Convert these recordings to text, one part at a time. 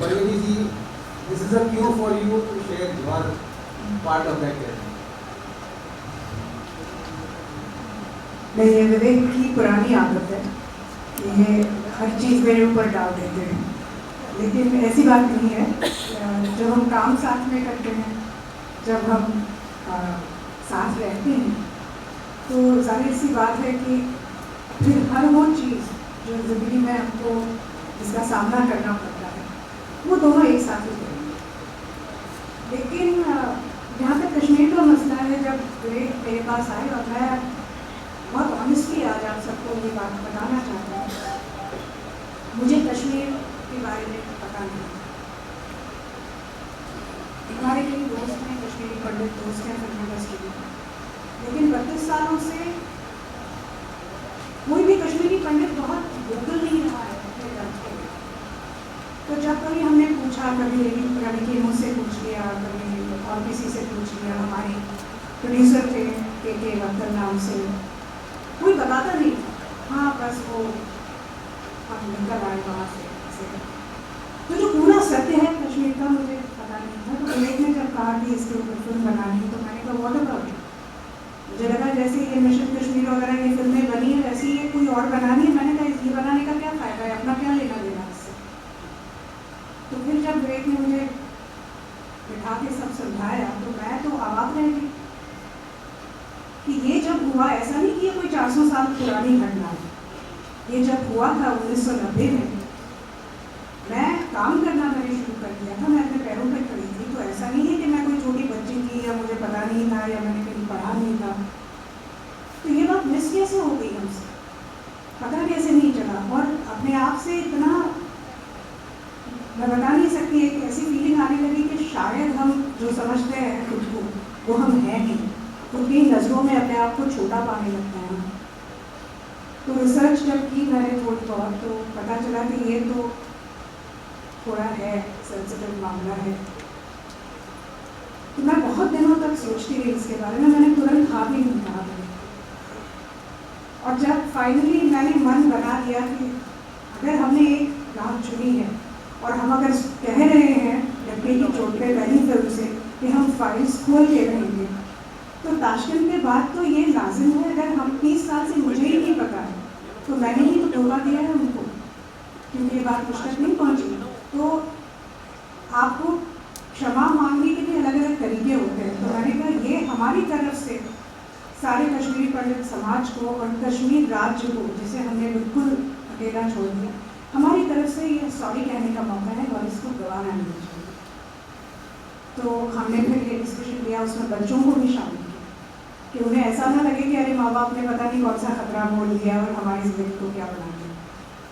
Parvati ji, this is a cue for you to share your part of that journey. ये विवेक की पुरानी आदत है, ये हर चीज़ मेरे ऊपर डाल देते हैं, लेकिन ऐसी बात नहीं है। जब हम काम साथ में करते हैं, जब हम साथ रहते हैं, तो जाहिर सी बात है कि फिर हर वो चीज़ जो ज़िंदगी में हमको जिसका सामना करना पड़ता है, वो दोनों एक साथ ही करेंगे। लेकिन जहाँ तक कश्मीर का मसला है, जब विवेक मेरे पास आए और मैं बहुत ऑनेस्टली आज आप सबको ये बात बताना चाहता हूँ, मुझे कश्मीर के बारे में पता नहीं। हमारे कई दोस्त हैं, कश्मीरी पंडित दोस्त हैं फिल्म इंडस्ट्री में, लेकिन 32 सालों से कोई भी कश्मीरी पंडित बहुत वोकल नहीं रहा है अपने दर्द के लिए। तो जब कभी हमने पूछा, कभी रवि की मुझसे पूछ लिया, कभी और किसी से पूछ लिया, हमारे प्रोड्यूसर थे के वक्तल नाम से, कोई बताता नहीं था। हाँ, बस वो हम निकल आए वहाँ से। तो जो पूरा सत्य है कश्मीर का मुझे पता नहीं था। तो विवेक ने जब कहा कि इसके ऊपर फिल्म बनानी, तो मैंने कहा व्हाट अबाउट। मुझे लगा जैसे ये मिशन कश्मीर वगैरह की फिल्में बनी है, वैसे ये कोई और बनानी है। मैंने कहा ये बनाने का क्या फ़ायदा है, अपना क्या लेना देना इससे। तो फिर जब विवेक ने मुझे बिठा के सब समझाया, तो मैं तो अवाक रह गई कि ये जब हुआ, ऐसा नहीं कि ये कोई 400 साल पुरानी घटना है। ये जब हुआ था 1990 में, मैं काम करना मैंने शुरू कर दिया था, मैं अपने पैरों पे खड़ी थी। तो ऐसा नहीं है कि मैं कोई छोटी बच्ची थी या मुझे पता नहीं था या मैंने कहीं पढ़ा नहीं था। तो ये बात मिस कैसे हो गई हमसे, पता कैसे नहीं चला। और अपने आप से इतना मैं बता नहीं सकती, एक ऐसी फीलिंग आने लगी कि शायद हम जो समझते हैं खुद को, वो हम हैं नहीं। खुद की नज़रों में अपने आप को छोटा पाने लगते हैं। तो रिसर्च जब की मैंने थोड़ी बहुत, तो पता चला कि ये तो थोड़ा है सेंसिटिव मामला है। तो मैं बहुत दिनों तक सोचती रही इसके बारे में, मैंने तुरंत हाँ भी नहीं कहा। और जब फाइनली मैंने मन बना लिया कि अगर हमने एक राह चुनी है और हम अगर कह रहे हैं डब्बे की चोट पे पहली फिल्म से कि हम फाइल्स खोल के रहेंगे, तो ताशकंद के बाद तो ये लाजिम है। अगर हम 30 साल से मुझे ही नहीं पता है, तो मैंने ही तो धोखा दिया है उनको, क्योंकि ये बात मुझ तक नहीं पहुँची। तो आपको क्षमा मांगने के भी अलग अलग तरीके होते हैं। तो मैंने कहा ये हमारी तरफ से सारे कश्मीरी पंडित समाज को और कश्मीर राज्य को, जिसे हमने बिल्कुल अकेला छोड़ दिया, हमारी तरफ से ये सॉरी कहने का मौका है और इसको गवाना नहीं चाहिए। तो हमने फिर ये डिस्कशन किया, उसमें बच्चों को भी शामिल किया कि उन्हें ऐसा ना लगे कि अरे माँ बाप ने पता नहीं कौन सा खतरा बोल दिया और हमारी ज़िंदगी को क्या बना दिया।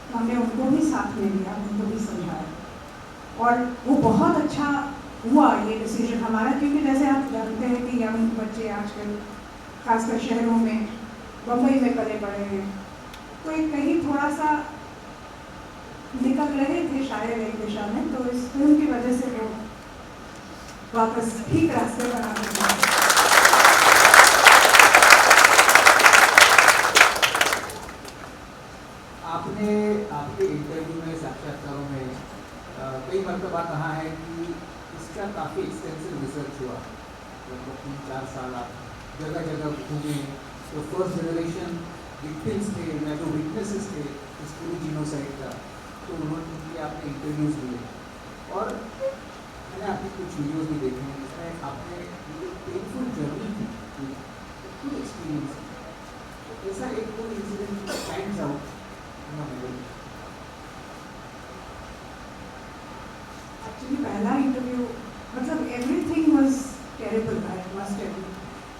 तो हमने उनको भी साथ में लिया, उनको भी समझाया, और वो बहुत अच्छा हुआ ये डिसीजन हमारा। क्योंकि जैसे आप जानते हैं कि यंग बच्चे आजकल खासकर शहरों में, बम्बई में पले पड़े हैं, तो एक कहीं थोड़ा सा निकल रहे थे शायद एक दिशा में। तो इस फिल्म की वजह से वो वापस ठीक रास्ते पर आ गए। आपने आपके इंटरव्यू में, साक्षात्कारों में कई मरतबा कहा है कि इसका काफ़ी एक्सटेंसिव रिसर्च हुआ। लगभग 3-4 साल आप जगह जगह घूमे, तो फर्स्ट जनरेशन विक्टिम्स थे या जो विटनेसेस थे इस पूरी जीनोसाइड का, तो उनके आपने इंटरव्यूज़ लिए। और मैंने आपकी कुछ वीडियोज़ भी देखे हैं जिसमें आपने पेनफुल जर्नी की, फुल एक्सपीरियंस। ऐसा एक कोई incident stands out in your memory? Actually पहला इंटरव्यू, मतलब everything was terrible, I must tell you.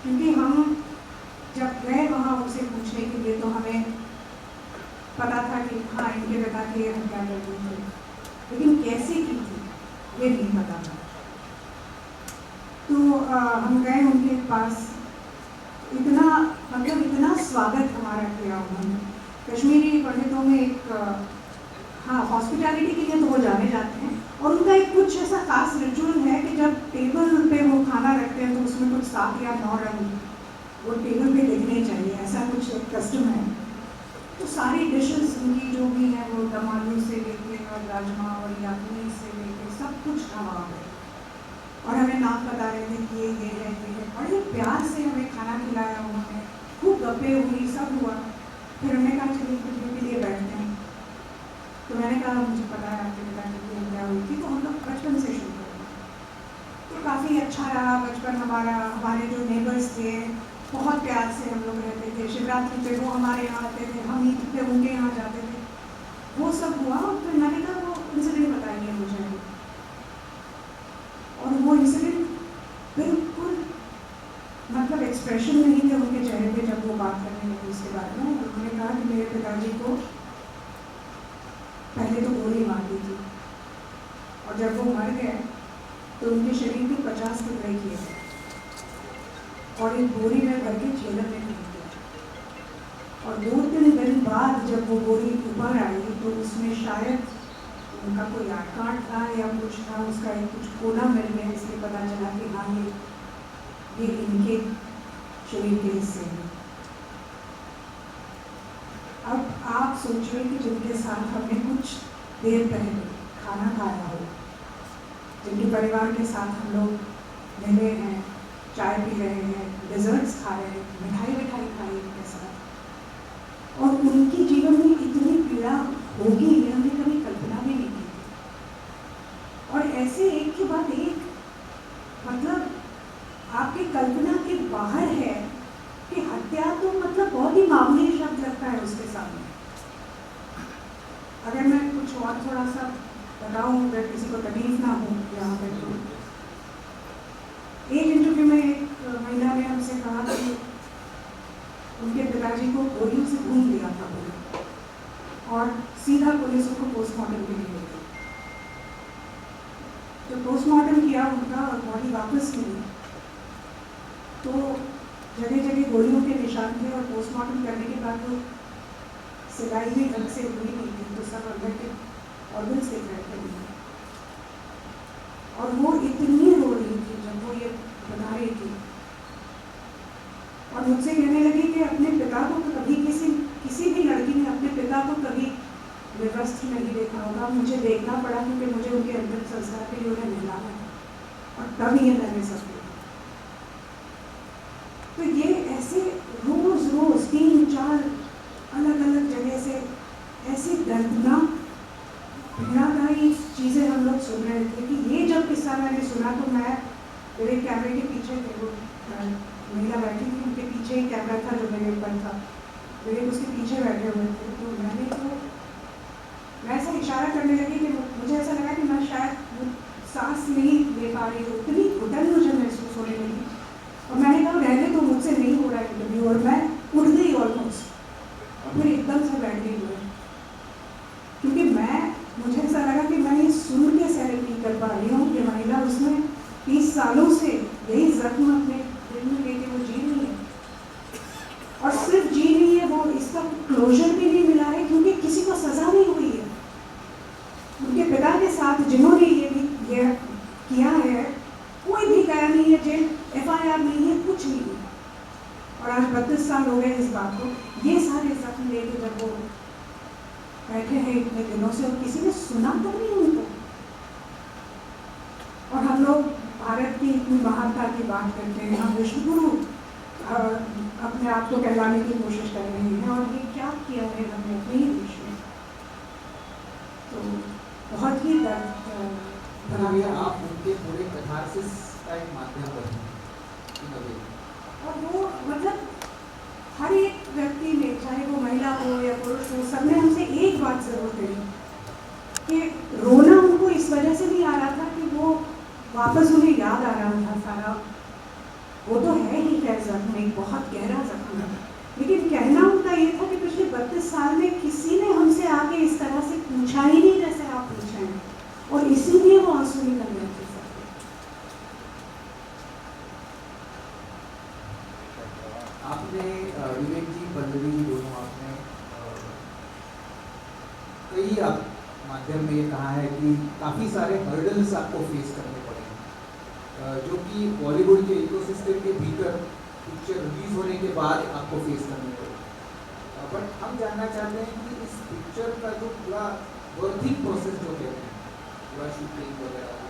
क्योंकि हम जब गए वहाँ उनसे पूछने के लिए, तो हमें पता था कि हाँ इनके पिता की हत्या कर दी थी, लेकिन कैसे की थी ये नहीं पता था। तो हम गए उनके पास, इतना मतलब इतना स्वागत हमारा किया उन्होंने। कश्मीरी पंडितों में एक हाँ हॉस्पिटैलिटी के लिए तो वो जाने जाते हैं, और उनका एक कुछ ऐसा खास रिचुअल है कि जब टेबल पे वो खाना रखते हैं तो उसमें कुछ 7 या 9 रंग वो टेबल पे दिखने चाहिए, ऐसा कुछ एक कस्टम है। तो सारी डिशेस उनकी जो भी हैं, वो दम आलू से लेके और राजमा और याखनी से लेके सब कुछ था वहाँ पे, और हमें नाम बता रहे थे कि ये है ये है। बड़े प्यार से हमें खाना खिलाया उन्होंने, खूब गप्पे हुई, सब हुआ। फिर हमने कहा चलिए इंटरव्यू के लिए बैठते हैं। तो मैंने कहा मुझे पता है आपके पिता की हत्या हुई थी, तो हम लोग बचपन से शुरू करेंगे। तो काफ़ी अच्छा रहा बचपन हमारा। हमारे जो नेबर्स थे बहुत प्यार से हम लोग रहते थे। शिवरात्रि पे वो हमारे यहाँ आते थे, हम ईद पे उनके यहाँ जाते थे, वो सब हुआ। और फिर मैंने कहा वो इंसिडेंट बताइए मुझे। और वो इंसिडेंट बिल्कुल मतलब एक्सप्रेशन नहीं थे उनके चेहरे पे जब वो बात करने लगी इसके बारे में। उन्होंने कहा कि मेरे पिताजी को पहले तो गोली मार दी थी, और जब वो मर गए तो उनके शरीर के 50 टुकड़े किए गए और एक बोरी में भर के जेलर में फेंक दिया। और 2-3 दिन बाद जब वो बोरी ऊपर आई तो उसमें शायद उनका कोई आठ कार्ड था या कुछ था, उसका एक कुछ कोना मिल गया, इसलिए पता चला कि हाँ ये इनके शरीर के हिस्से हैं। अब आप सोचिए कि जिनके साथ हमने कुछ देर पहले खाना खाया हो, जिनके परिवार के साथ हम लोग मिले हैं, चाय पी रहे हैं, डिजर्ट्स खा रहे हैं, मिठाई खाई उनके साथ, और उनकी जीवन में इतनी पीड़ा होगी ये हमने कभी कल्पना भी नहीं की। और ऐसे एक के बाद एक मतलब आपकी कल्पना के बाहर है कि हत्या तो मतलब बहुत ही मामूली शब्द लगता है उसके सामने। अगर मैं कुछ और थोड़ा सा बताऊं, अगर किसी को तकलीफ ना हो यहाँ पे, तो एक इंटरव्यू में एक महिला ने हमसे कहा कि उनके पिताजी को गोलियों से भून दिया था पुलिस, और सीधा पुलिस उनको पोस्टमार्टम के लिए ले गई। तो पोस्टमार्टम किया उनका और बॉडी वापस मिली तो जगह जगह गोलियों के निशान थे, और पोस्टमार्टम करने के बाद वो सिलाई भी ढंग से हुई नहीं थी, तो सब अंदर के ऑर्गन्स दिख रहे थे। और वो इतनी रो रही थी जब वो ये बता रही थी, और मुझसे कहने लगी कि अपने पिता को कभी किसी भी लड़की ने अपने पिता को कभी विवस्त्र नहीं देखा होगा, मुझे देखना पड़ा क्योंकि मुझे उनके अंतिम संस्कार के लिए उन्हें मिलाना है, और तब ये मैंने सब देखा। तो ये ऐसे रोज 3-4 अलग अलग जगह से ऐसी दर्दनाक पीड़ादायी चीज़ें हम लोग सुन रहे थे कि ये जब किस्सा मैंने सुना तो मैं मेरे कैमरे के पीछे थे, वो महिला बैठी थी, उनके पीछे ही कैमरा था जो मेरे ऊपर था, मेरे उसके पीछे बैठे हुए थे। तो मैं ऐसा इशारा करने लगी कि मुझे ऐसा लगा कि मैं शायद सांस नहीं ले पा रही हूँ, इतनी घुटन मुझे महसूस होने लगी। और मैंने कहा रहने तो मुझसे नहीं हो रहा इंटरव्यू, और मैं उठ गई ऑलमोस्ट, और फिर एकदम से बैठ गई मैं, क्योंकि मुझे ऐसा लगा कि मैं ये सुन के सहन नहीं कर पा रही हूँ कि महिला उसमें 30 सालों से यही जख्म अपने दिल में लेके वो जी रही है, और सिर्फ जी रही है, वो इसका क्लोजर भी नहीं मिला है क्योंकि किसी को सजा नहीं हुई है। उनके पिता के साथ जिन्होंने ये किया है कोई भी गया नहीं है, जेल FIR नहीं है, कुछ नहीं है। और आज 32 साल हो गए इस बात को, ये सारे जख्म लेके जब वो बैठे हैं इतने दिनों से, और किसी ने सुना तक नहीं उनको। और हम लोग भारत की इतनी महानता की बात करते हैं, हम विश्वगुरु अपने आप को कहलाने की कोशिश कर रहे हैं, और ये क्या किया है हमने अपने ही देश में। तो बहुत ही आप उनके पूरे कथारसिस का एक माध्यम बने, और वो मतलब हर एक व्यक्ति में, चाहे वो महिला हो या पुरुष हो, सबने हमसे एक बात जरूर कही कि रोना उनको इस वजह से नहीं आ रहा था कि वो वापस उन्हें याद आ रहा था सारा, वो तो है ही खैर जख्म, एक बहुत गहरा जख्म है, लेकिन कहना उनका ये था कि पिछले 32 साल में किसी ने हमसे आके इस तरह से पूछा ही नहीं जैसे आप पूछ रहे हैं, और इसीलिए वो आंसू निकल रहे थे। आपने विवेक जी, पल्लवी जी, दोनों आपने कई माध्यम में ये कहा है कि काफ़ी सारे हर्डल्स आपको फेस करने पड़े, जो कि बॉलीवुड के इकोसिस्टम के भीतर पिक्चर रिलीज होने के बाद आपको फेस करने पड़े। बट हम जानना चाहते हैं कि इस पिक्चर का जो पूरा वर्किंग प्रोसेस जो कहते हैं, पूरा शूटिंग वगैरह हो,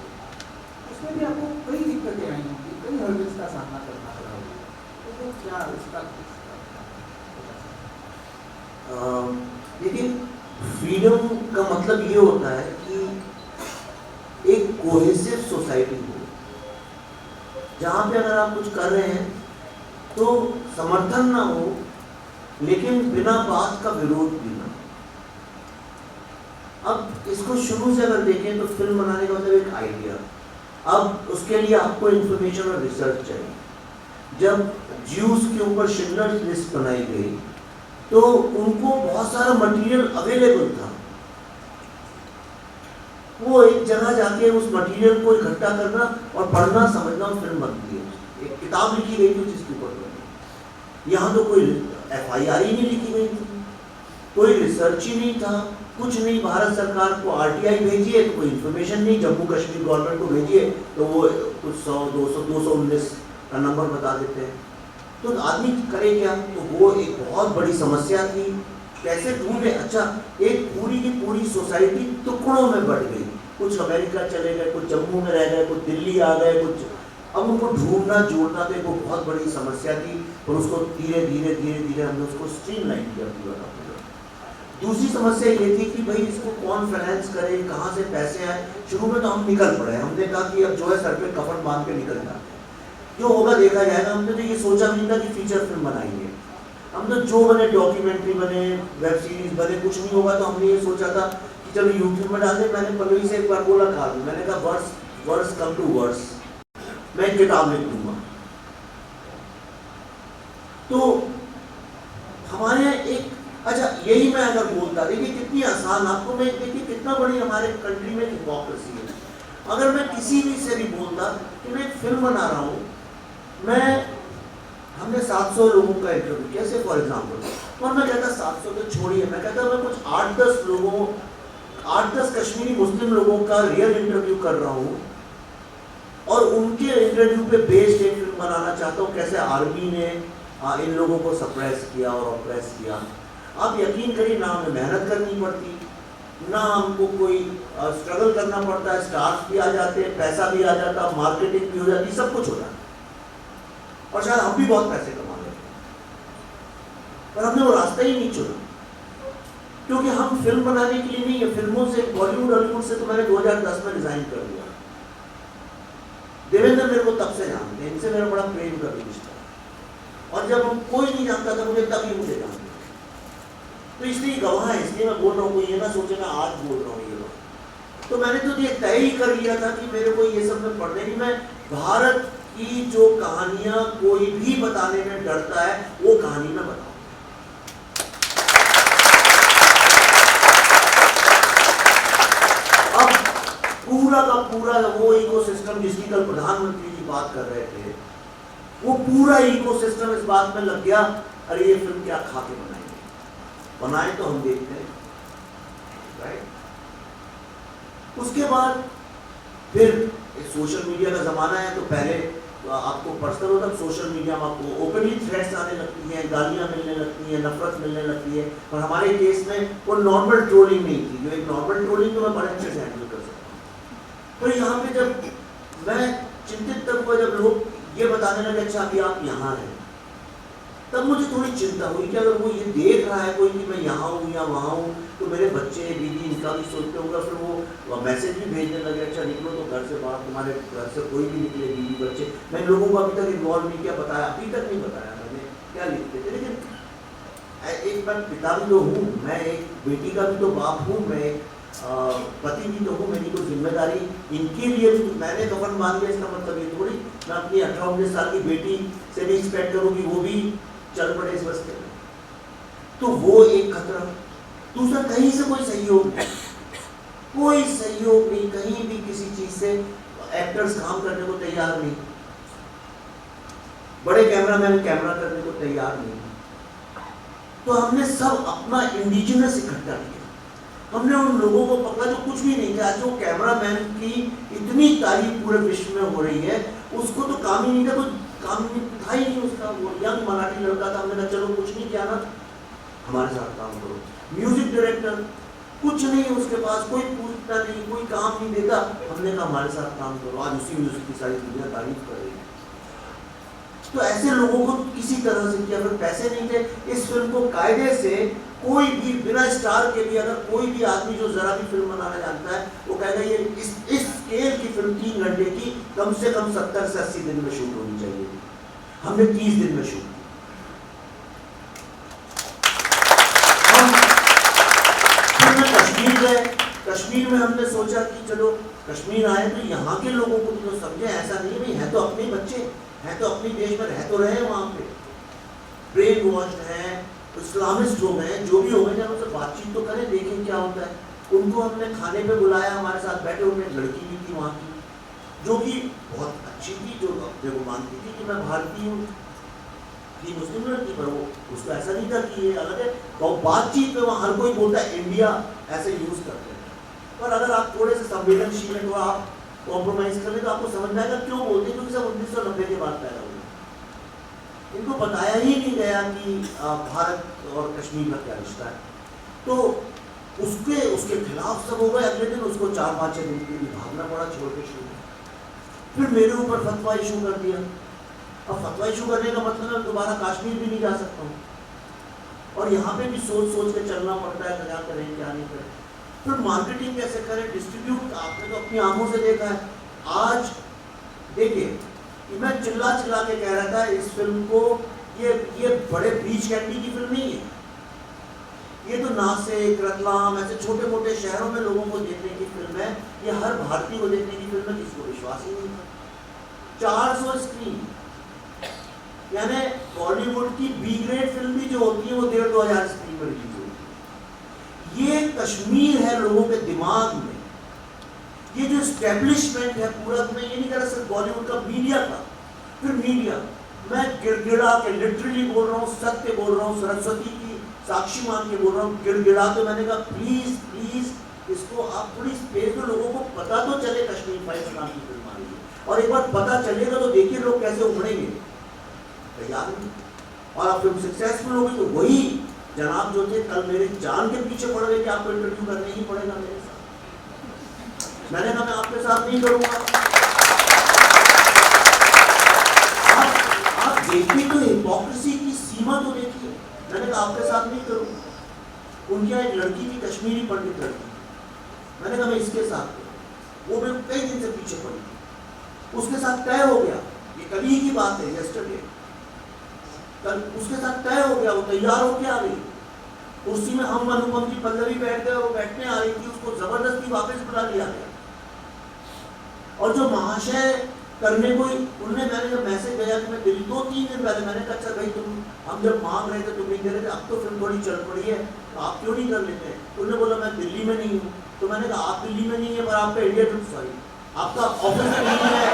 उसमें भी आपको कई दिक्कतें आई होंगी, कई हर्डल्स का सामना करना पड़ा होगा, तो वो क्या उसका देखिए, फ्रीडम का मतलब ये होता है कि एक कोहेसिव सोसाइटी हो, जहाँ पे अगर आप कुछ कर रहे हैं तो समर्थन ना हो, लेकिन बिना बात का विरोध भी ना। अब इसको शुरू से अगर देखें तो फिल्म बनाने का मतलब एक आइडिया, अब उसके लिए आपको इंफॉर्मेशन और रिसर्च चाहिए। जब ज्यूस के ऊपर शिंडलर्स लिस्ट बनाई गई तो उनको बहुत सारा मटेरियल अवेलेबल था, वो एक जगह जाके उस मटेरियल को इकट्ठा करना और पढ़ना समझना और फिल्म बनती है। एक किताब लिखी गई थी जिसके ऊपर बनी। यहाँ तो कोई FIR ही नहीं लिखी गई थी, कोई रिसर्च ही नहीं था, कुछ नहीं। भारत सरकार को RTI भेजिए तो कोई इन्फॉर्मेशन नहीं, जम्मू कश्मीर गवर्नमेंट को भेजिए तो वो कुछ 100, 200, 219 का नंबर बता देते हैं। तो आदमी करे क्या? तो वो एक बहुत बड़ी समस्या थी, कैसे ढूंढे। अच्छा, एक पूरी की पूरी सोसाइटी टुकड़ों में बढ़ गई, कुछ अमेरिका चले गए, कुछ जम्मू में रह गए, कुछ दिल्ली आ गए, कुछ। अब उनको ढूंढना जोड़ना तो एक बहुत बड़ी समस्या थी, और उसको धीरे धीरे धीरे धीरे हमने उसको स्ट्रीमलाइन किया पूरा का पूरा। दूसरी समस्या ये थी कि भाई इसको कौन फाइनेंस करे, कहाँ से पैसे आए। शुरू में तो हम निकल पड़े, हमने कहा कि अब जो है सर पे कफन बांध के निकल जाते हैं, जो होगा देखा जाएगा। हमने तो ये सोचा नहीं था कि फीचर फिल्म बनाएंगे, हम तो जो बने डॉक्यूमेंट्री बने, वेब सीरीज बने, कुछ नहीं होगा तो हमने ये सोचा था कि चलो यूट्यूब में डाल दें। मैंने पल्लवी से एक बार बोला खा दूँ, मैंने कहा वर्स कम टू वर्स, मैं किताब लिख लूंगा। तो हमारे यहाँ एक, अच्छा यही मैं अगर बोलता, देखिए कितनी आसान, आपको मैं देखिए कितना बड़ी हमारे कंट्री में हिपोक्रेसी है। अगर मैं किसी भी से भी बोलता कि मैं एक फिल्म बना रहा हूँ, हमने 700 लोगों का इंटरव्यू किया, जैसे फॉर एग्जाम्पल, और मैं कहता 700 तो छोड़िए, मैं कहता मैं कुछ 8-10 कश्मीरी मुस्लिम लोगों का रियल इंटरव्यू कर रहा हूँ, और उनके इंटरव्यू पे बेस्ड एक फिल्म बनाना चाहता हूँ, कैसे आर्मी ने इन लोगों को सप्रेस किया और ऑप्रेस किया। आप यकीन करिए, ना हमें मेहनत करनी पड़ती, ना हमको कोई स्ट्रगल करना पड़ता है, स्टार्स भी आ जाते हैं, पैसा भी आ जाता, मार्केटिंग भी हो जाती, सब कुछ हो जाता, और शायद हम भी बहुत पैसे कमा लेते हैं, पर हमने वो रास्ता ही नहीं चुना, क्योंकि हम फिल्म बनाने के लिए नहीं है। फिल्मों से, बॉलीवुड हॉलीवुड से तो मैंने 2010 में रिजाइन कर दिया। देवेंद्र मेरे को तब से जानते हैं, इनसे मेरा बड़ा प्रेम का भी रिश्ता, और जब हम कोई नहीं जानता था मुझे, तभी मुझे जानते, तो इसलिए गवाह है, इसलिए मैं बोल रहा हूँ। ये ना सोचे मैं आज बोल रहा हूँ ये बात। तो मैंने तो ये तय ही कर लिया था कि मेरे को ये सब में पढ़ने की, मैं भारत की जो कहानियां कोई भी बताने में डरता है, वो कहानी में बताऊं। अब पूरा का पूरा वो इकोसिस्टम जिसकी कल प्रधानमंत्री जी बात कर रहे थे, वो पूरा इकोसिस्टम इस बात में लग गया, अरे ये फिल्म क्या खा के बनाएंगे, बनाए तो हम देखते हैं, राइट। उसके बाद फिर सोशल मीडिया का जमाना है, तो पहले आपको पर्सनल होता, सोशल मीडिया में आपको ओपनली थ्रेट्स आने लगती हैं, गालियां मिलने लगती हैं, नफरत मिलने लगती है। और हमारे केस में वो नॉर्मल ट्रोलिंग नहीं थी, जो एक नॉर्मल ट्रोलिंग तो मैं बड़े अच्छे से हैंडल कर सकता हूँ। तो यहाँ पे जब मैं चिंतित तब हुआ जब लोग ये बताने लगे अच्छा अभी आप यहाँ हैं, तब मुझे थोड़ी चिंता हुई कि अगर वो ये देख रहा है कोई कि मैं यहाँ हूँ या वहाँ हूँ, तो मेरे बच्चे बीवी इनका भी सोचते होगा। फिर वो मैसेज भी भेजने लगे, अच्छा निकलो तो घर से बाहर, तुम्हारे घर से कोई भी निकले, बीवी बच्चे। मैं लोगों को अभी तक इन्वॉल्व नहीं किया, बताया अभी तक नहीं बताया मैंने क्या लिखते थे। लेकिन एक मैं पिता भी तो हूँ, मैं एक बेटी का भी तो बाप हूँ, मैं एक पति भी तो हूँ, मेरी कोई जिम्मेदारी इनके लिए भी। मैंने कफन बांध लिया, इसका मतलब ये थोड़ी मैं अपनी 18-19 साल की बेटी से भी एक्सपेक्ट करूँ कि वो भी चल पड़े इस रास्ते में। तो वो एक खतरा। दूसरा, कहीं से कोई सहयोग नहीं, कोई सहयोग नहीं, कहीं भी किसी चीज से एक्टर्स काम करने को तैयार नहीं, बड़े कैमरामैन कैमरा करने को तैयार नहीं। तो हमने सब अपना इंडिजिनस इकट्ठा किया, हमने उन लोगों को पकड़ा जो कुछ भी नहीं था। जो कैमरामैन की इतनी तारीफ पूरे विश्व में हो रही है, उसको तो काम ही नहीं था, कुछ काम था ही नहीं उसका। वो यंग मराठी लड़का था, हमने कहा चलो कुछ नहीं किया ना, हमारे साथ काम करो। म्यूजिक डायरेक्टर कुछ नहीं उसके पास, कोई पूछता नहीं, कोई काम नहीं देता। हमने कहा हमारे साथ काम करो, आज उसी म्यूजिक की सारी दुनिया तारीफ कर रही है। तो ऐसे लोगों को किसी तरह से किया, फिर पैसे नहीं थे। इस फिल्म को कायदे से कोई भी बिना स्टार के भी, अगर कोई भी आदमी जो जरा भी फिल्म बनाना जानता है वो कहेगा ये इस स्केल की फिल्म 3 घंटे की कम से कम 70 से 80 दिन में शूट होनी चाहिए। हमने 30 दिन में शूट की। कश्मीर गए, कश्मीर में हमने सोचा कि चलो कश्मीर आए तो यहाँ के लोगों को तो समझे, ऐसा नहीं भाई है तो अपने बच्चे हैं, तो अपने देश में रह तो रहे हैं, वहाँ पे ब्रेन वॉश्ड हैं, इस्लामिस्ट हो गए, जो भी हो गए, जब उनसे बातचीत तो करें, देखें क्या होता है। उनको हमने खाने पे बुलाया, हमारे साथ बैठे, उनमें एक लड़की भी थी वहाँ की जो कि बहुत अच्छी थी, जो अपने को मानती थी कि मैं भारतीय हूँ, थी मुस्लिम लड़की, पर वो उसको ऐसा नहीं था कि ये अलग है। और बातचीत में वहाँ हर कोई बोलता है इंडिया, ऐसे यूज करते हैं। पर अगर आप थोड़े से संवेदनशील हैं तो आप कॉम्प्रोमाइज कर ले तो आपको समझ आएगा क्यों बोलते हैं, क्योंकि सब 1990 के बाद पैदा हुए। इनको बताया ही नहीं गया कि भारत और कश्मीर का क्या रिश्ता है। तो उसके खिलाफ सब हो गए। अगले दिन उसको 4-5 दिन के लिए भागना पड़ा छोड़ के शुरू। फिर मेरे ऊपर फतवा इशू कर दिया। अब फतवा इशू करने का मतलब है दोबारा कश्मीर भी नहीं जा सकता हूँ, और यहाँ पे भी सोच सोच के चलना पड़ता है, क्या करें क्या नहीं करें। फिर मार्केटिंग कैसे करें, डिस्ट्रीब्यूट, आपने तो अपनी आंखों से देखा है। आज देखिए मैं चिल्ला चिल्ला के कह रहा था इस फिल्म को, ये बड़े बीच कैंडी की फिल्म नहीं है, ये तो नासिक, रतलाम, ऐसे छोटे मोटे शहरों में लोगों को देखने की फिल्म है। ये हर भारतीय को देखने की फिल्म है, किसी को विश्वास ही नहीं था। 400 स्क्रीन, यानी बॉलीवुड की बी ग्रेड फिल्म भी जो होती है वो 1,500 स्क्रीन पर रिलीज होती है। ये कश्मीर है लोगों के दिमाग में, ये जो स्टैब्लिशमेंट है पूरा, मैं ये नहीं कह रहा सिर्फ बॉलीवुड का, मीडिया का। फिर मीडिया, मैं गिड़गिड़ा के लिटरली बोल रहा हूँ, सत्य बोल रहा हूँ, सरस्वती की साक्षी मान के बोल रहा हूँ, गिड़गिड़ा के मैंने कहा प्लीज प्लीज इसको आप थोड़ी स्पेस दो, लोगों को पता तो चले कश्मीर फाइल्स नाम की फिल्म आ रही है। और एक बार पता चलेगा तो देखिए लोग कैसे उमड़ेंगे, तैयार नहीं। और अब फिल्म सक्सेसफुल होगी तो वही जनाब जो थे कल मेरे जान के पीछे पड़ गए कि आपको इंटरव्यू करना ही पड़ेगा मेरे साथ। मैंने कहा मैं आपके साथ नहीं करूंगा। आप देखिए तो हिपोक्रेसी की सीमा तो देखिए। मैंने कहा आपके साथ नहीं करूंगा। उनके यहाँ एक लड़की थी, कश्मीरी पंडित लड़की, मैंने कहा मैं इसके साथ करूँ। वो मेरे कई दिन से पीछे पड़ी थी, उसके साथ तय हो गया, ये कल ही की बात है, यस्टरडे, कल उसके साथ तय हो गया, वो तैयार होके आ गई। कुर्सी में हम अनुपम की पल्लवी बैठ गए, वो बैठने आ रही थी, उसको जबरदस्ती वापस बुला लिया गया। और जो महाशय करने को उन्होंने, मैंने जब मैसेज भेजा कि मैं दिल्ली 2-3 दिन पहले, मैंने कहा अच्छा भाई तुम, हम जब मांग रहे थे तुम नहीं दे रहे थे, अब तो फिल्म थोड़ी चल पड़ी है तो आप क्यों नहीं कर लेते। उन्होंने बोला मैं दिल्ली में नहीं हूँ। तो मैंने कहा आप दिल्ली में नहीं है पर आपका इंडिया ट्रिप, सॉरी आपका ऑफिस में नहीं है।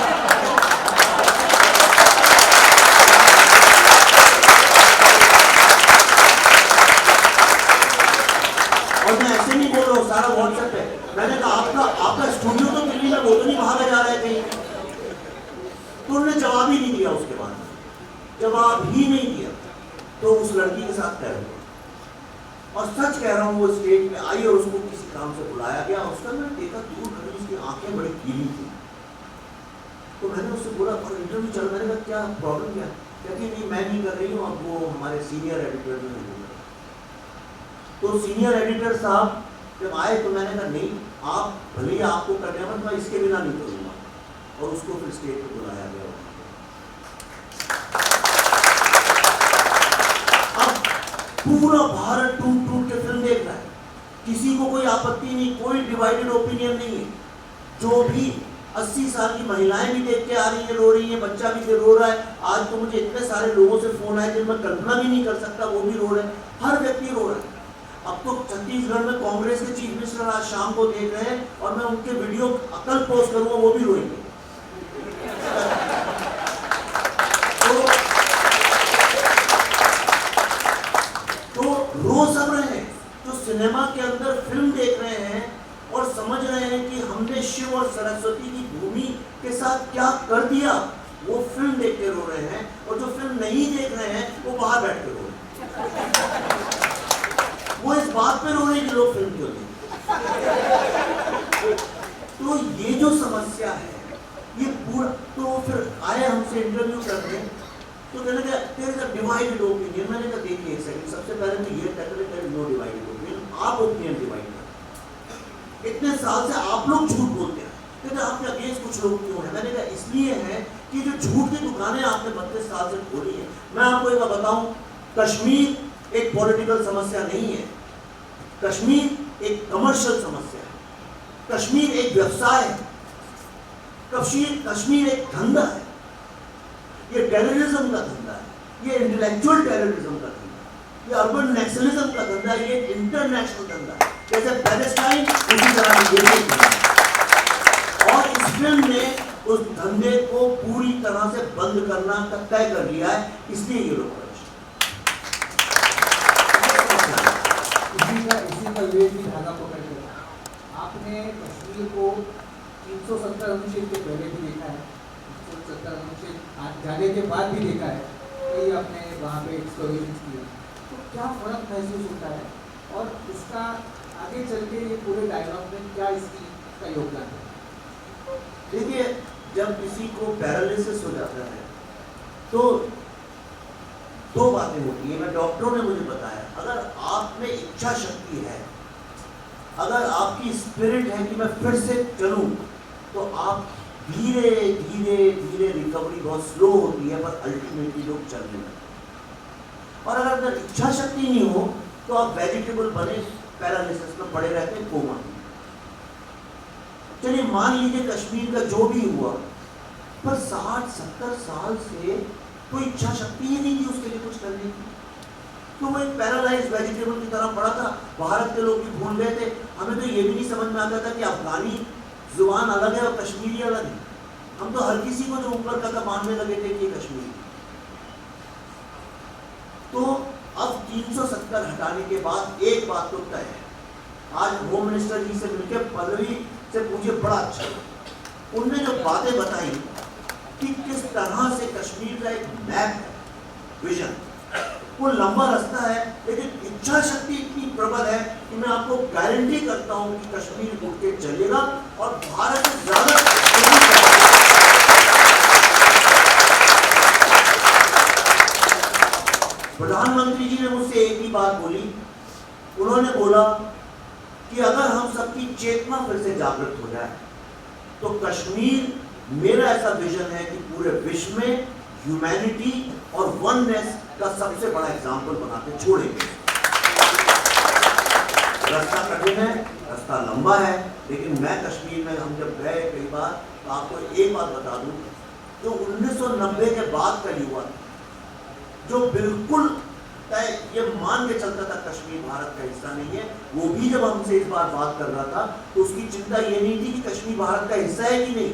और मैं ऐसे नहीं बोल रहा हूँ, सारा व्हाट्सएप है। मैंने कहा आपका स्टूडियो तो दिल्ली में, वो तो नहीं भागा जा रहे थे। तो उन्होंने जवाब ही नहीं दिया, उसके बाद जवाब ही नहीं दिया। तो उस लड़की के साथ तय हुआ, और सच कह रहा हूँ वो स्टेज पे आई और उसको किसी काम से बुलाया गया। उसका मैंने देखा दूर खड़ी, उसकी आंखें बड़ी गीली थी। तो मैंने उससे बोला और इंटरव्यू चल, मैंने कहा क्या प्रॉब्लम क्या, कहती नहीं मैं नहीं कर रही हूँ, अब वो हमारे सीनियर एडिटर ने बोला। तो सीनियर एडिटर साहब जब आए तो मैंने कहा नहीं आप भले आपको करने मत, मैं इसके बिना नहीं करूँगा। और उसको फिर स्टेज पे बुलाया गया। अब पूरा भारत टूट टूट के फिल्म देख रहा है, किसी को कोई आपत्ति नहीं, कोई डिवाइडेड ओपिनियन नहीं है। जो भी 80 साल की महिलाएं भी देख के आ रही है, रो रही है, बच्चा भी रो रहा है। आज तो मुझे इतने सारे लोगों से फोन आए जिन मैं कल्पना भी नहीं कर सकता, वो भी रो रहे हैं, हर व्यक्ति रो रहा है। अब तो छत्तीसगढ़ में कांग्रेस के चीफ मिनिस्टर आज शाम को देख रहे हैं, और मैं उनके वीडियो कल पोस्ट करूंगा, वो भी रोएंगे। तो रो सब रहे हैं जो सिनेमा के अंदर फिल्म देख रहे हैं और समझ रहे हैं कि हमने शिव और सरस्वती की भूमि के साथ क्या कर दिया, वो फिल्म देख के रो रहे हैं। और जो फिल्म नहीं देख रहे हैं वो बाहर बैठ के रो रहे हैं। वो इस बात पे रो रहे हैं कि लोग फिल्म क्यों देखें। तो ये जो समस्या है, ये पूरा, तो फिर आए हमसे इंटरव्यू करने, तो कहने लगे there is a divided opinion. मैंने कहा देखिए एक सेकंड, सबसे पहले तो ये तय करें there is no divided opinion, आप ओपिनियन डिवाइड करें। इतने साल से आप लोग झूठ बोलते हैं, कहते आपके अगेंस्ट कुछ लोग क्यों हैं? मैंने कहा इसलिए है कि जो झूठ की दुकानें आपने 32 साल से खोली है। मैं आपको एक बात बताऊं, कश्मीर एक पॉलिटिकल समस्या नहीं है, कश्मीर एक कमर्शियल समस्या है, कश्मीर एक व्यवसाय है, कश्मीर एक धंधा है, ये टेररिज्म का धंधा है, ये इंटेलेक्चुअल टेररिज्म का धंधा है, ये अर्बन नेशनलिज्म का धंधा है, ये इंटरनेशनल धंधा है। जैसे पैलेस्टाइन उसी तरह ये धंधा है। और इस फिल्म ने उस धंधे को पूरी तरह से बंद करना तय कर लिया है, इसलिए ये लोग इसी का विवेक की धागा पकड़ के आपने कश्मीर को 370 अनुच्छेद के पहले भी देखा है, 370 अनुच्छेद जाने के बाद भी देखा है, कई आपने वहाँ पे एक्सप्लोरेशन किए, तो क्या फर्क महसूस होता है और इसका आगे चल के ये पूरे डायलॉग में क्या इसका योगदान है? देखिए, जब किसी को पैरालिसिस हो जाता है तो दो बातें होती है। मैं डॉक्टरों ने मुझे बताया, अगर आप में इच्छा शक्ति है, अगर आपकी स्पिरिट है कि मैं फिर से चलूं, तो आप धीरे धीरे धीरे, रिकवरी बहुत स्लो होती है पर अल्टीमेटली लोग चलने लगते। और अगर इच्छा शक्ति नहीं हो तो आप वेजिटेबल बने पैरालिसिस में पड़े रहते हैं, कोमा। चलिए मान लीजिए कश्मीर का जो भी हुआ, पर 60-70 साल से कोई इच्छा शक्ति ही नहीं थी उसके लिए कुछ करने की, तो वो एक पैरालाइज्ड वेजिटेबल की तरह पड़ा था। भारत के लोग भी भूल गए थे। हमें तो ये भी नहीं समझ में आता था कि अफगानी जुबान अलग है और कश्मीरी अलग है। हम तो हर किसी को जो ऊपर का मानने लगे थे कि कश्मीरी। तो अब 370 हटाने के बाद एक बात तो तय है, आज होम मिनिस्टर जी से मिलकर पल्लवी से पूछे, बड़ा अच्छा उनने जो बातें बताई कि किस तरह से कश्मीर का एक मैप है, विजन, वो लंबा रास्ता है, लेकिन इच्छा शक्ति इतनी प्रबल है कि मैं आपको गारंटी करता हूं कि कश्मीर उठ के चलेगा और भारत से ज्यादा। प्रधानमंत्री जी ने मुझसे एक ही बात बोली, उन्होंने बोला कि अगर हम सबकी चेतना फिर से जागृत हो जाए तो कश्मीर, मेरा ऐसा विजन है कि पूरे विश्व में ह्यूमैनिटी और वननेस का सबसे बड़ा एग्जाम्पल बनाते छोड़ेंगे। रास्ता कठिन है, रास्ता लंबा है, लेकिन मैं कश्मीर में, हम जब गए कई बार, तो आपको एक बात बता दूं, जो 1990 के बाद का युवा जो बिल्कुल तय ये मान के चलता था कश्मीर भारत का हिस्सा नहीं है, वो भी जब हमसे इस बार बात कर रहा था तो उसकी चिंता ये नहीं थी कि कश्मीर भारत का हिस्सा है कि नहीं,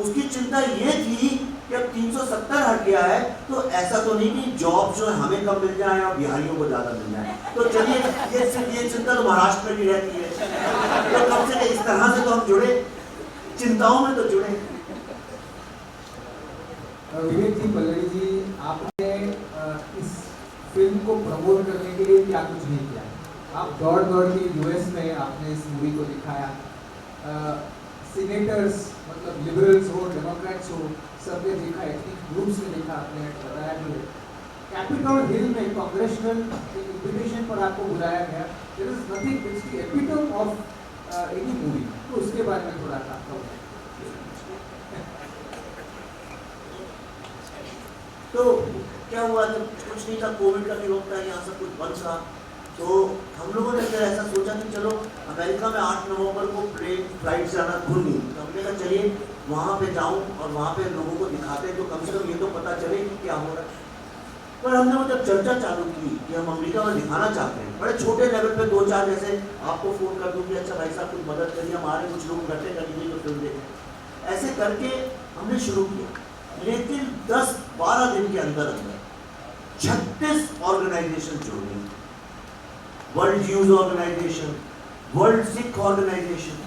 उसकी चिंता ये थी कि अब 370 हट गया है तो ऐसा तो नहीं कि जॉब जो है हमें कम मिल जाए और बिहारियों को ज्यादा मिल जाए। तो चलिए ये चिंता तो महाराष्ट्र में भी रहती है, तो कम से कम इस तरह से तो हम जुड़े, चिंताओं में तो जुड़े। विवेक जी, पल्लवी जी, आपने इस फिल्म को प्रमोट करने के लिए क्या कुछ नहीं किया? आप दौड़ के यूएस में आपने इस मूवी को दिखाया, सीनेटर्स मतलब लिबरल्स हो, डेमोक्रेट्स हो, सबने देखा, एथनिक ग्रुप्स ने देखा, आपने बताया भी है। कैपिटल हिल में कांग्रेशनल इन्विटेशन पर आपको बुलाया गया, there is nothing, it's the epitome of any movie. तो उसके बारे में थोड़ा सा आपका तो क्या हुआ, जब कुछ नहीं था, कोविड का भी रोक था, यहाँ सब कुछ बंद था, तो हम लोगों ने फिर ऐसा सोचा कि चलो अमेरिका में 8 नवंबर को प्लेन फ्लाइट जाना खुल गई, तो हमने कहा चलिए वहाँ पे जाऊँ और वहाँ पे लोगों को दिखाते हैं, तो कम से कम ये तो पता चले कि क्या हो रहा है। पर हमने वो जब चर्चा चालू की कि हम अमेरिका में दिखाना चाहते हैं, बड़े छोटे लेवल पे 2-4 जैसे आपको फ़ोन कर दूँ कि अच्छा भाई साहब कुछ मदद करिए, हमारे कुछ लोग इकट्ठे कर लीजिए तो फिल्म देखें, ऐसे करके हमने शुरू किया। लेकिन 10-12 दिन के अंदर 36 ऑर्गेनाइजेशन जुड़ गई, world Jews organisation, world Sikh organisation,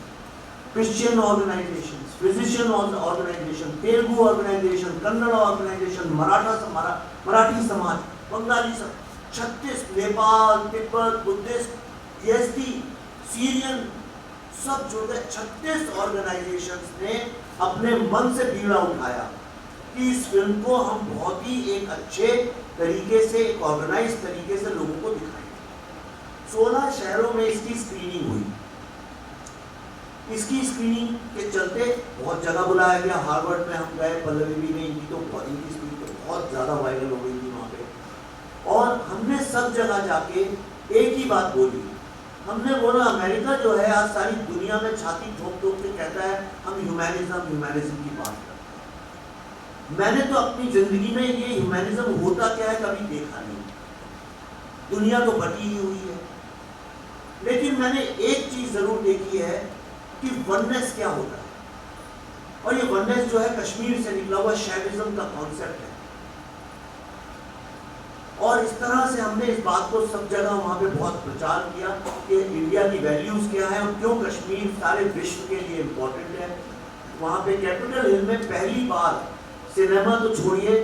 Christian organisation, physician organisation, Telugu organisation, Kannada organisation, Marathi समाज, बंगाली समाज, 36, नेपाल, तिब्बत, बुद्धिस्ट, सीरियन, सब जुड़ गए। 36 ऑर्गेनाइजेशंस ने अपने मन से बीड़ा उठाया कि इस फिल्म को हम बहुत ही एक अच्छे तरीके से, एक ऑर्गेनाइज तरीके से लोगों को दिखाएंगे। 16 शहरों में इसकी स्क्रीनिंग हुई। इसकी स्क्रीनिंग के चलते बहुत जगह बुलाया गया। हार्वर्ड में हम गए, पल्लवी भी ने इनकी स्क्रीनिंग तो बहुत ज़्यादा वायरल हो गई थी वहाँ पे। और हमने सब जगह जाके एक ही बात बोली। हमने बोला अमेरिका जो है आज सारी दुनिया में छाती ठोक ठोक के कहता है हम ह्यूमैनिज्म की बात करते हैं। मैंने तो अपनी जिंदगी में ये ह्यूमैनिज्म होता क्या है कभी देखा नहीं। दुनिया तो बटी ही हुई है, लेकिन मैंने एक चीज जरूर देखी है कि वननेस क्या होता है। और ये वननेस जो है कश्मीर से निकला हुआ शैविज्म का कॉन्सेप्ट है। और इस तरह से हमने इस बात को सब जगह वहां पे बहुत प्रचार किया कि इंडिया की वैल्यूज क्या है और क्यों कश्मीर सारे विश्व के लिए इम्पोर्टेंट है। वहां पे कैपिटल हिल में पहली बार, सिनेमा तो छोड़िए,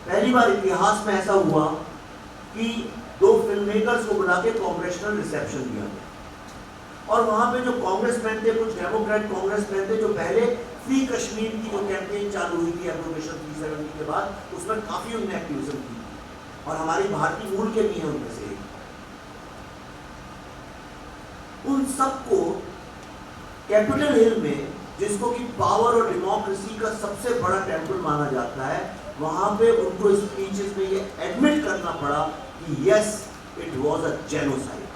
पहली बार इतिहास में ऐसा हुआ कि 2 फिल्म मेकर्स को बुला के कांग्रेचुलर रिसेप्शन दिया गया। और वहां पे जो कांग्रेसमैन थे, कुछ डेमोक्रेट कांग्रेसमैन थे, जो पहले फ्री कश्मीर की जो कैंपेन चालू हुई थी एब्रोगेशन 370 के बाद, उसमें काफी उन्होंने एक्टिविज्म की और हमारी भारतीय मूल के भी हैं उनमें से। उन सबको कैपिटल हिल में, जिसको कि पावर और डेमोक्रेसी का सबसे बड़ा टेंपल माना जाता है, वहां पे उनको स्पीचेस में ये एडमिट करना पड़ा कि yes it was a genocide.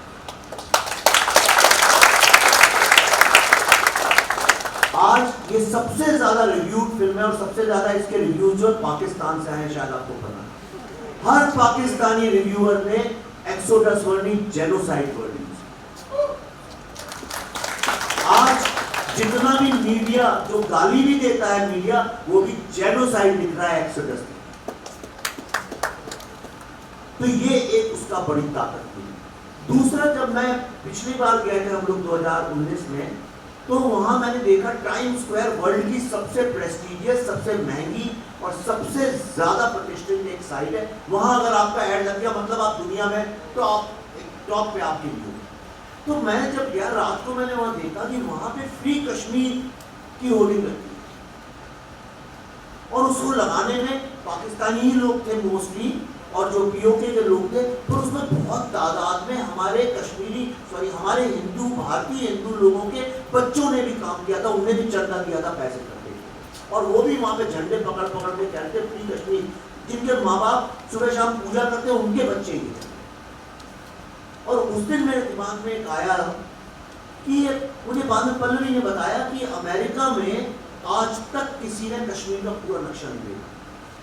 आज ये सबसे ज्यादा रिव्यूड फिल्म है और सबसे ज्यादा इसके रिव्यूज जो पाकिस्तान से आए, शायद आपको पता है। हर पाकिस्तानी रिव्यूअर ने एक्सोडस वर्ड नहीं, जेनोसाइड वर्ड यूज। आज जितना भी मीडिया जो गाली भी देता है मीडिया, वो भी जेनोसाइड लिख रहा है एक्सोडस में। तो ये एक उसका बड़ी ताकत थी। दूसरा, जब मैं पिछली बार गए थे हम लोग 2019 में, तो वहां मैंने देखा टाइम स्क्वायर वर्ल्ड की सबसे प्रेस्टीजियस, सबसे महंगी और सबसे ज्यादा प्रतिष्ठित एक साइट है। वहां अगर आपका ऐड लग गया मतलब आप दुनिया में तो आप टॉप पे आपकी व्यू। तो मैं जब गया रात को, मैंने वहां देखा कि वहां पे फ्री कश्मीर की होर्डिंग लगी और उसको लगाने में पाकिस्तानी ही लोग थे मोस्टली और जो पीओके के लोग थे, तो उसमें बहुत तादाद में हमारे हमारे हिंदू, भारतीय हिंदू लोगों के बच्चों ने भी काम किया था। उन्होंने भी चंदा दिया था पैसे करके, और वो भी वहां पे झंडे पकड़ पकड़ के कहते फ्री कश्मीर। जिनके माँ बाप सुबह शाम पूजा करते हैं उनके बच्चे ही थे। और उस दिन मेरे दिमाग में एक आया कि मुझे बाद में पल्लवी ने बताया कि अमेरिका में आज तक किसी ने कश्मीर का पूरा नक्शा नहीं देखा।